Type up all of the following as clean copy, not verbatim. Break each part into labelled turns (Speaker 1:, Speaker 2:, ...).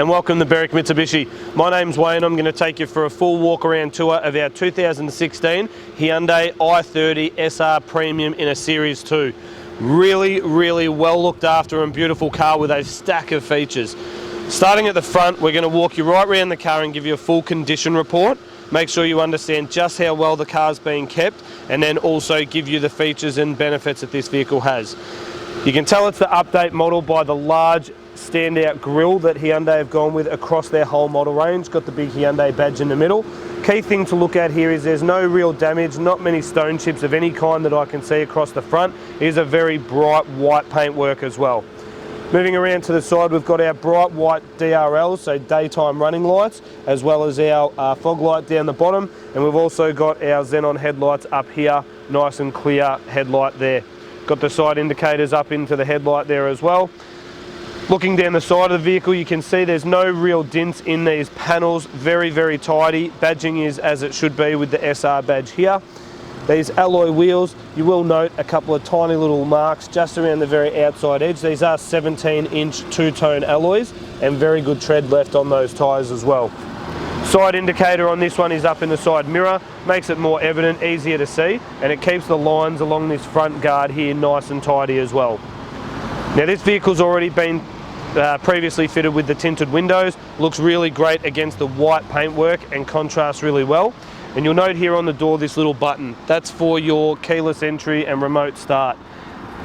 Speaker 1: And welcome to Berwick Mitsubishi. My name's Wayne. I'm going to take you for a full walk around tour of our 2016 Hyundai i30 SR Premium in a Series 2. Really well looked after and beautiful car with a stack of features. Starting at the front, we're going to walk you right around the car and give you a full condition report. Make sure you understand just how well the car's being kept, and then also give you the features and benefits that this vehicle has. You can tell it's the update model by the large standout grille that Hyundai have gone with across their whole model range. Got the big Hyundai badge in the middle. Key thing to look at here is there's no real damage, not many stone chips of any kind that I can see across the front. Here's a very bright white paintwork as well. Moving around to the side, we've got our bright white DRLs, so daytime running lights, as well as our fog light down the bottom, and we've also got our xenon headlights up here, nice and clear headlight there. Got the side indicators up into the headlight there as well. Looking down the side of the vehicle, you can see there's no real dents in these panels. Very tidy. Badging is as it should be with the SR badge here. These alloy wheels, you will note a couple of tiny little marks just around the very outside edge. These are 17-inch two-tone alloys and very good tread left on those tyres as well. Side indicator on this one is up in the side mirror. Makes it more evident, easier to see, and it keeps the lines along this front guard here nice and tidy as well. Now this vehicle's already been previously fitted with the tinted windows. Looks really great against the white paintwork and contrasts really well. And you'll note here on the door this little button. That's for your keyless entry and remote start.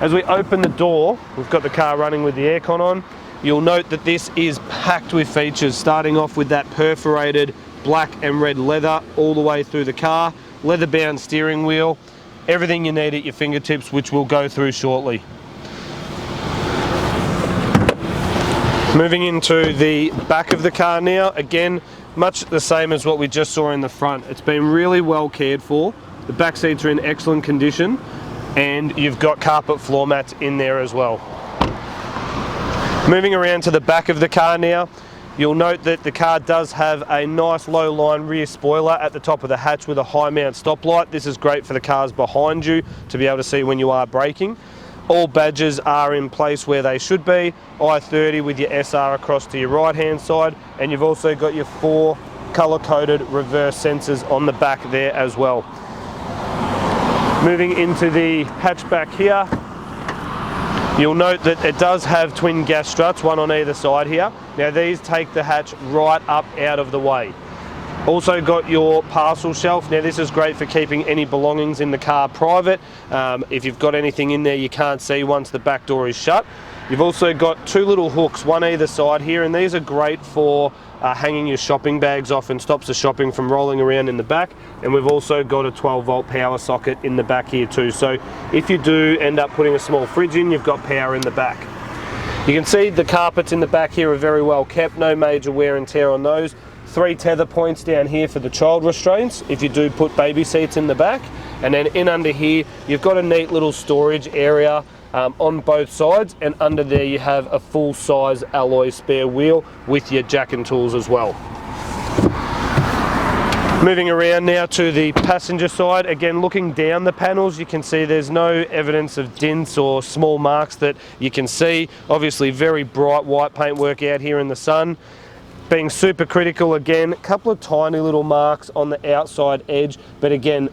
Speaker 1: As we open the door, we've got the car running with the aircon on. You'll note that this is packed with features, starting off with that perforated black and red leather all the way through the car, leather-bound steering wheel, everything you need at your fingertips, which we'll go through shortly. Moving into the back of the car now, again, much the same as what we just saw in the front. It's been really well cared for. The back seats are in excellent condition, and you've got carpet floor mats in there as well. Moving around to the back of the car now, you'll note that the car does have a nice low line rear spoiler at the top of the hatch with a high mount stoplight. This is great for the cars behind you to be able to see when you are braking. All badges are in place where they should be. i30 with your SR across to your right hand side, and you've also got your 4 colour coded reverse sensors on the back there as well. Moving into the hatchback here, you'll note that it does have twin gas struts, one on either side here. Now these take the hatch right up out of the way. Also got your parcel shelf. Now this is great for keeping any belongings in the car private. If you've got anything in there you can't see once the back door is shut. You've also got 2 little hooks, one either side here, and these are great for hanging your shopping bags off and stops the shopping from rolling around in the back. And we've also got a 12-volt power socket in the back here too. So if you do end up putting a small fridge in, you've got power in the back. You can see the carpets in the back here are very well kept, no major wear and tear on those. 3 tether points down here for the child restraints if you do put baby seats in the back, and then in under here you've got a neat little storage area on both sides, and under there you have a full size alloy spare wheel with your jack and tools as well. Moving around now to the passenger side, again looking down the panels you can see there's no evidence of dents or small marks that you can see. Obviously very bright white paintwork out here in the sun. Being super critical again, a couple of tiny little marks on the outside edge, but again,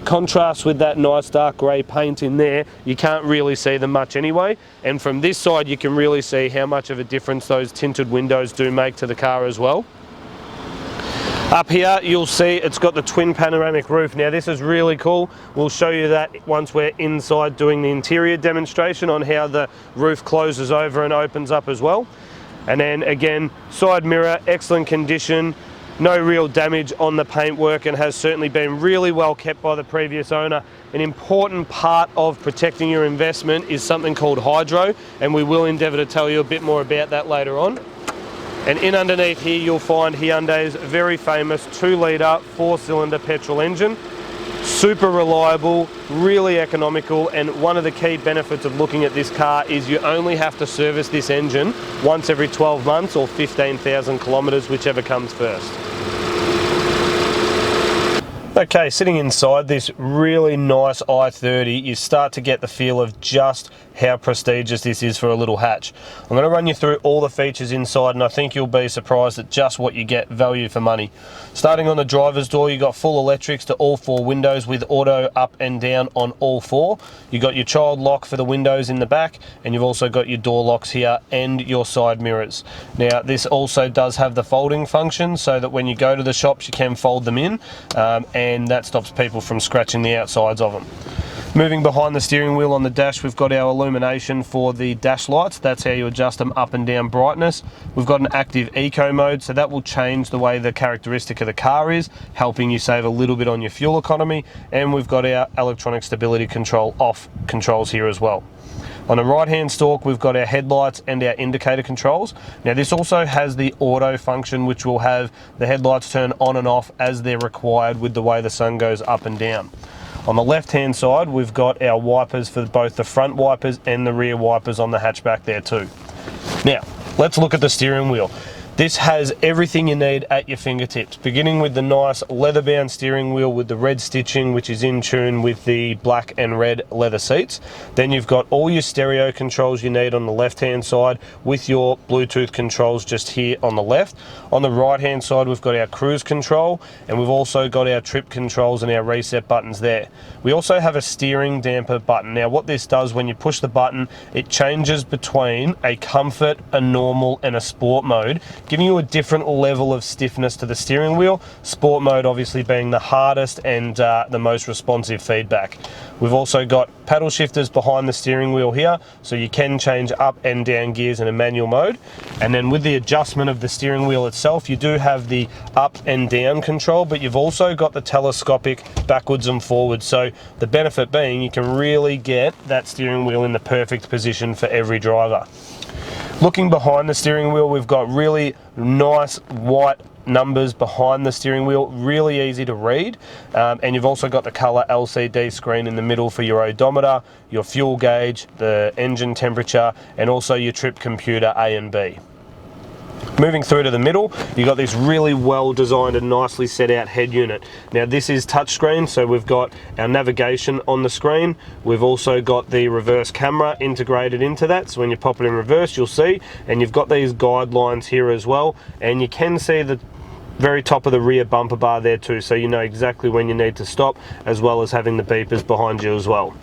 Speaker 1: contrast with that nice dark grey paint in there, you can't really see them much anyway. And from this side you can really see how much of a difference those tinted windows do make to the car as well. Up here you'll see it's got the twin panoramic roof. Now this is really cool. We'll show you that once we're inside doing the interior demonstration on how the roof closes over and opens up as well. And then again, side mirror, excellent condition, no real damage on the paintwork, and has certainly been really well kept by the previous owner. An important part of protecting your investment is something called hydro, and we will endeavour to tell you a bit more about that later on. And in underneath here you'll find Hyundai's very famous 2-litre 4-cylinder petrol engine. Super reliable, really economical, and one of the key benefits of looking at this car is you only have to service this engine once every 12 months or 15,000 kilometres, whichever comes first. Okay, sitting inside this really nice i30, you start to get the feel of just how prestigious this is for a little hatch. I'm going to run you through all the features inside, and I think you'll be surprised at just what you get, value for money. Starting on the driver's door, you got full electrics to all 4 windows with auto up and down on all 4. You got your child lock for the windows in the back, and you've also got your door locks here and your side mirrors. Now, this also does have the folding function, so that when you go to the shops, you can fold them in, and that stops people from scratching the outsides of them. Moving behind the steering wheel on the dash, we've got our illumination for the dash lights. That's how you adjust them up and down brightness. We've got an active eco mode, so that will change the way the characteristic of the car is, helping you save a little bit on your fuel economy. And we've got our electronic stability control off controls here as well. On the right hand stalk, we've got our headlights and our indicator controls. Now, this also has the auto function, which will have the headlights turn on and off as they're required with the way the sun goes up and down. On the left hand side, we've got our wipers for both the front wipers and the rear wipers on the hatchback there too. Now, let's look at the steering wheel. This has everything you need at your fingertips, beginning with the nice leather-bound steering wheel with the red stitching, which is in tune with the black and red leather seats. Then you've got all your stereo controls you need on the left-hand side with your Bluetooth controls just here on the left. On the right-hand side, we've got our cruise control, and we've also got our trip controls and our reset buttons there. We also have a steering damper button. Now, what this does, when you push the button, it changes between a comfort, a normal, and a sport mode, giving you a different level of stiffness to the steering wheel. Sport mode obviously being the hardest and the most responsive feedback. We've also got paddle shifters behind the steering wheel here, so you can change up and down gears in a manual mode. And then with the adjustment of the steering wheel itself, you do have the up and down control, but you've also got the telescopic backwards and forwards. So the benefit being you can really get that steering wheel in the perfect position for every driver. Looking behind the steering wheel, we've got really nice white numbers behind the steering wheel, really easy to read, and you've also got the colour LCD screen in the middle for your odometer, your fuel gauge, the engine temperature, and also your trip computer A and B. Moving through to the middle, you've got this really well designed and nicely set out head unit. Now, this is touchscreen, so we've got our navigation on the screen. We've also got the reverse camera integrated into that, so when you pop it in reverse, you'll see, and you've got these guidelines here as well, and you can see the very top of the rear bumper bar there too, so you know exactly when you need to stop, as well as having the beepers behind you as well.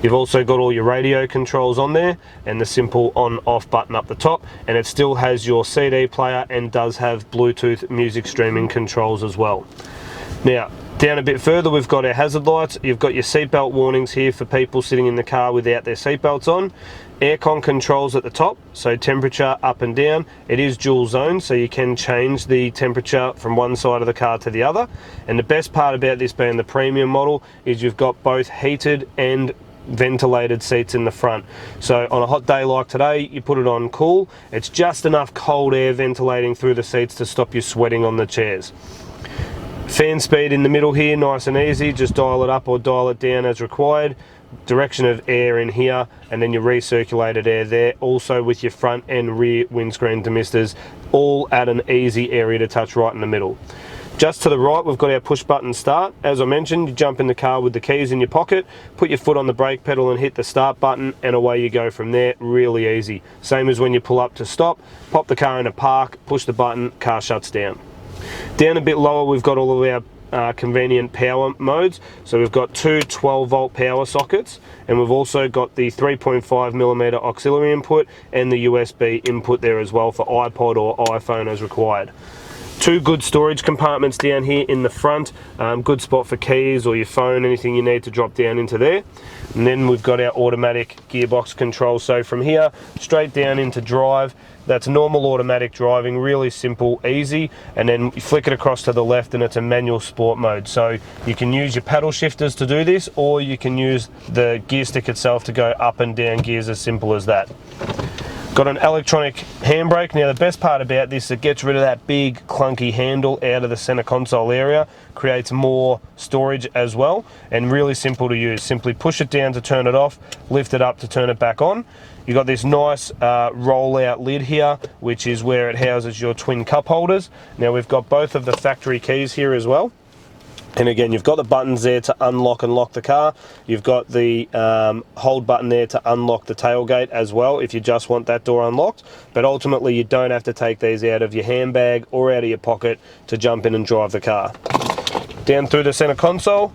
Speaker 1: You've also got all your radio controls on there and the simple on-off button up the top, and it still has your CD player and does have Bluetooth music streaming controls as well. Now, down a bit further, we've got our hazard lights. You've got your seatbelt warnings here for people sitting in the car without their seatbelts on. Aircon controls at the top, so temperature up and down. It is dual zone, so you can change the temperature from one side of the car to the other. And the best part about this being the premium model is you've got both heated and ventilated seats in the front. So on a hot day like today, you put it on cool. It's just enough cold air ventilating through the seats to stop you sweating on the chairs. Fan speed in the middle here, nice and easy. Just dial it up or dial it down as required. Direction of air in here, and then your recirculated air there, also with your front and rear windscreen demisters, all at an easy area to touch right in the middle. Just to the right, we've got our push button start. As I mentioned, you jump in the car with the keys in your pocket, put your foot on the brake pedal and hit the start button, and away you go from there. Really easy. Same as when you pull up to stop, pop the car in a park, push the button, car shuts down. Down a bit lower, we've got all of our convenient power modes. So we've got two 12-volt power sockets, and we've also got the 3.5mm auxiliary input and the USB input there as well for iPod or iPhone as required. Two good storage compartments down here in the front, good spot for keys or your phone, anything you need to drop down into there. And then we've got our automatic gearbox control, so from here straight down into drive. That's normal automatic driving, really simple, easy, and then you flick it across to the left and it's a manual sport mode. So you can use your paddle shifters to do this, or you can use the gear stick itself to go up and down gears, as simple as that. Got an electronic handbrake. Now, the best part about this is it gets rid of that big clunky handle out of the center console area, creates more storage as well, and really simple to use. Simply push it down to turn it off, lift it up to turn it back on. You've got this nice roll-out lid here, which is where it houses your twin cup holders. Now, we've got both of the factory keys here as well. And again, you've got the buttons there to unlock and lock the car. You've got the hold button there to unlock the tailgate as well if you just want that door unlocked. But ultimately, you don't have to take these out of your handbag or out of your pocket to jump in and drive the car. Down through the center console,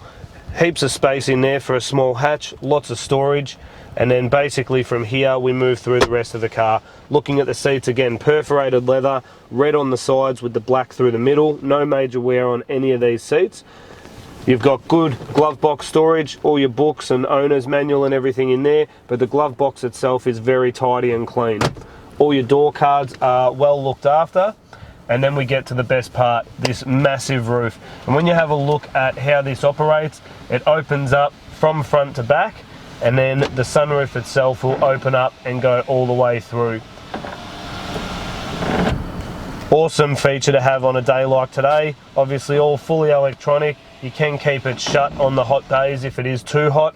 Speaker 1: heaps of space in there for a small hatch, lots of storage. And then basically from here we move through the rest of the car. Looking at the seats again, perforated leather, red on the sides with the black through the middle, no major wear on any of these seats. You've got good glove box storage, all your books and owner's manual and everything in there, but the glove box itself is very tidy and clean. All your door cards are well looked after. And then we get to the best part, this massive roof. And when you have a look at how this operates, it opens up from front to back, and then the sunroof itself will open up and go all the way through. Awesome feature to have on a day like today. Obviously all fully electronic. You can keep it shut on the hot days if it is too hot.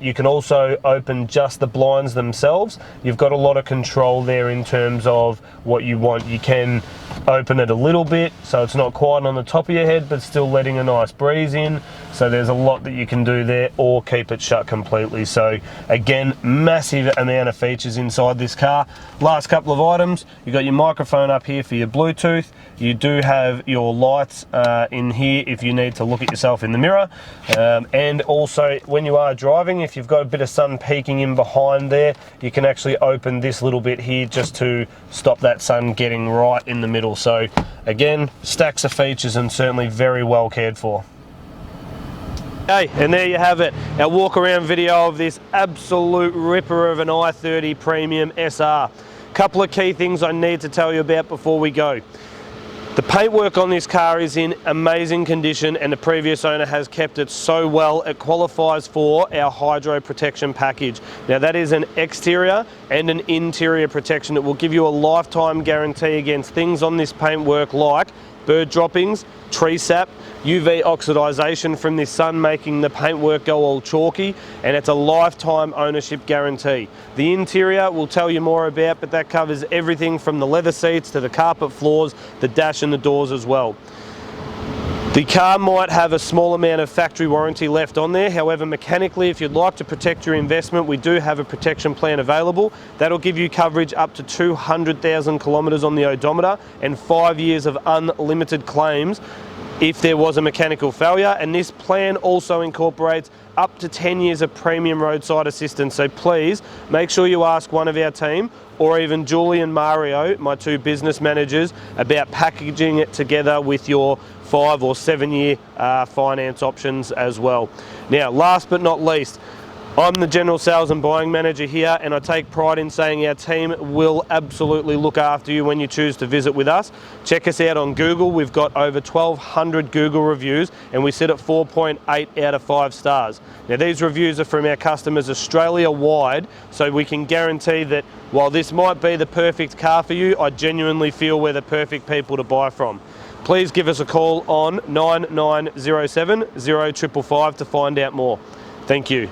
Speaker 1: You can also open just the blinds themselves. You've got a lot of control there in terms of what you want. You can open it a little bit so it's not quite on the top of your head but still letting a nice breeze in. So there's a lot that you can do there, or keep it shut completely. So again, massive amount of features inside this car. Last couple of items, you've got your microphone up here for your Bluetooth. You do have your lights in here if you need to look at yourself in the mirror. And also when you are driving, if you've got a bit of sun peeking in behind there, you can actually open this little bit here just to stop that sun getting right in the middle. So again, stacks of features and certainly very well cared for. Okay, and there you have it, our walk around video of this absolute ripper of an i30 Premium SR. Couple of key things I need to tell you about before we go. The paintwork on this car is in amazing condition, and the previous owner has kept it so well it qualifies for our hydro protection package. Now that is an exterior and an interior protection that will give you a lifetime guarantee against things on this paintwork like bird droppings, tree sap, UV oxidization from this sun making the paintwork go all chalky, and it's a lifetime ownership guarantee. The interior we'll tell you more about, but that covers everything from the leather seats to the carpet floors, the dash and the doors as well. The car might have a small amount of factory warranty left on there. However, mechanically, if you'd like to protect your investment, we do have a protection plan available. That'll give you coverage up to 200,000 kilometres on the odometer and 5 years of unlimited claims if there was a mechanical failure. And this plan also incorporates up to 10 years of premium roadside assistance. So please make sure you ask one of our team, or even Julie and Mario, my two business managers, about packaging it together with your 5 or 7 year finance options as well. Now, last but not least, I'm the General Sales and Buying Manager here, and I take pride in saying our team will absolutely look after you when you choose to visit with us. Check us out on Google. We've got over 1,200 Google reviews, and we sit at 4.8 out of 5 stars. Now these reviews are from our customers Australia-wide, so we can guarantee that while this might be the perfect car for you, I genuinely feel we're the perfect people to buy from. Please give us a call on 9907 0555 to find out more. Thank you.